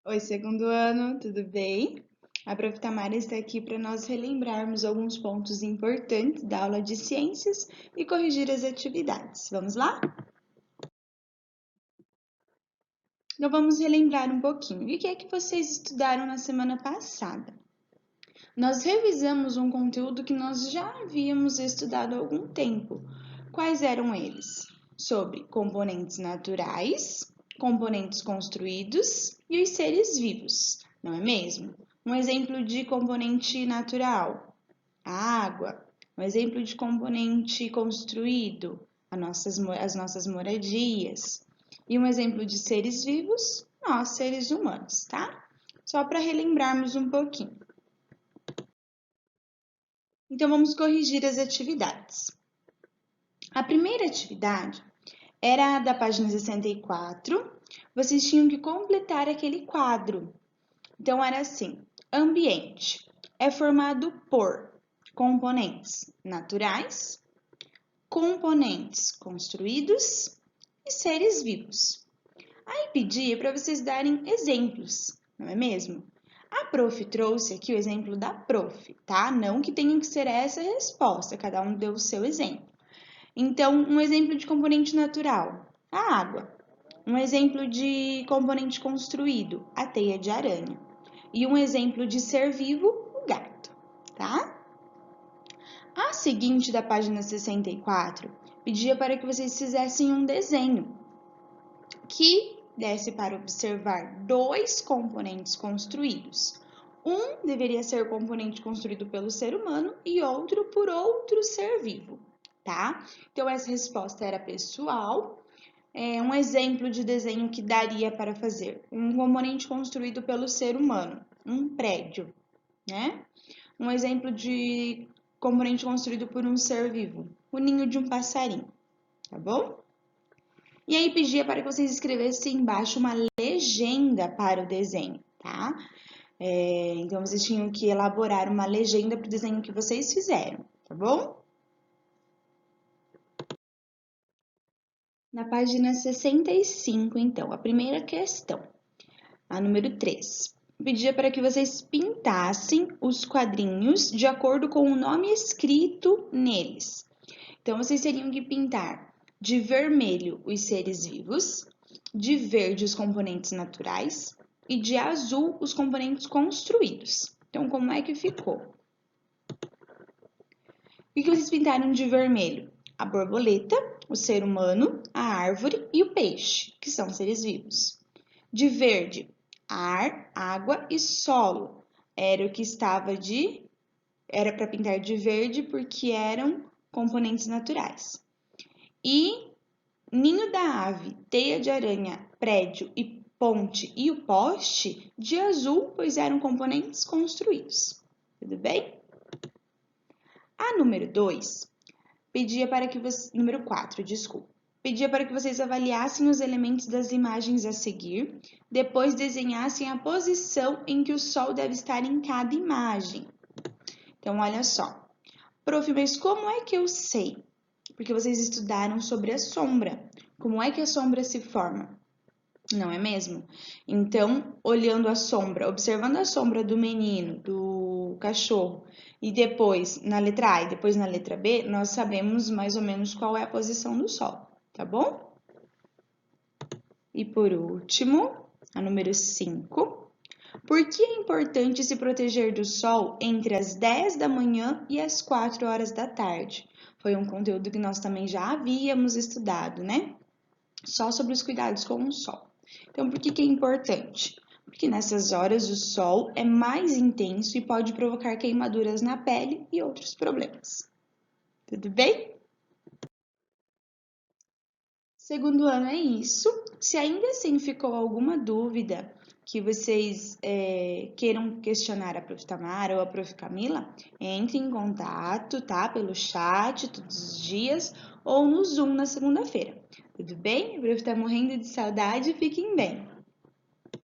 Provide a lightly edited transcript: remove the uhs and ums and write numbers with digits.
Oi, segundo ano, tudo bem? A Prof. Tamara está aqui para nós relembrarmos alguns pontos importantes da aula de ciências e corrigir as atividades. Vamos lá? Então vamos relembrar um pouquinho. O que é que vocês estudaram na semana passada? Nós revisamos um conteúdo que nós já havíamos estudado há algum tempo. Quais eram eles? Sobre componentes naturais, componentes construídos e os seres vivos, não é mesmo? Um exemplo de componente natural, a água. Um exemplo de componente construído, as nossas moradias. E um exemplo de seres vivos, nós, seres humanos, tá? Só para relembrarmos um pouquinho. Então, vamos corrigir as atividades. A primeira atividade era da página 64. Vocês tinham que completar aquele quadro. Então, era assim: ambiente é formado por componentes naturais, componentes construídos e seres vivos. Aí pedia para vocês darem exemplos, não é mesmo? A prof trouxe aqui o exemplo da prof, tá? Não que tenha que ser essa a resposta, cada um deu o seu exemplo. Então, um exemplo de componente natural, a água. Um exemplo de componente construído, a teia de aranha. E um exemplo de ser vivo, o gato, tá? A seguinte da página 64 pedia para que vocês fizessem um desenho que desse para observar dois componentes construídos. Um deveria ser o componente construído pelo ser humano e outro por outro ser vivo, tá? Então, essa resposta era pessoal. Um exemplo de desenho que daria para fazer: um componente construído pelo ser humano, um prédio, né? Um exemplo de componente construído por um ser vivo, o ninho de um passarinho, tá bom? E aí pedia para que vocês escrevessem embaixo uma legenda para o desenho, tá? Então, vocês tinham que elaborar uma legenda para o desenho que vocês fizeram, tá bom? Na página 65, então, a primeira questão, a número 3. Pedia para que vocês pintassem os quadrinhos de acordo com o nome escrito neles. Então, vocês teriam que pintar de vermelho os seres vivos, de verde os componentes naturais e de azul os componentes construídos. Então, como é que ficou? O que vocês pintaram de vermelho? A borboleta, o ser humano, a árvore e o peixe, que são seres vivos. De verde, ar, água e solo. Era para pintar de verde porque eram componentes naturais. E ninho da ave, teia de aranha, prédio e ponte e o poste de azul, pois eram componentes construídos. Tudo bem? A número 2 pedia para que vocês. Número 4, desculpa. Pedia para que vocês avaliassem os elementos das imagens a seguir, depois desenhassem a posição em que o sol deve estar em cada imagem. Então, olha só. Prof, mas como é que eu sei? Porque vocês estudaram sobre a sombra. Como é que a sombra se forma? Não é mesmo? Então, olhando a sombra, observando a sombra do menino, do cachorro, e depois na letra A e depois na letra B, nós sabemos mais ou menos qual é a posição do Sol, tá bom? E por último, a número 5. Por que é importante se proteger do Sol entre as 10 da manhã e as 4 horas da tarde? Foi um conteúdo que nós também já havíamos estudado, né? Só sobre os cuidados com o Sol. Então, por que é importante? Porque nessas horas o sol é mais intenso e pode provocar queimaduras na pele e outros problemas. Tudo bem? Segundo ano é isso. Se ainda assim ficou alguma dúvida que vocês queiram questionar a Prof. Tamara ou a Prof. Camila, entre em contato, tá? Pelo chat todos os dias ou no Zoom na segunda-feira. Tudo bem? A Prof. tá morrendo de saudade. Fiquem bem.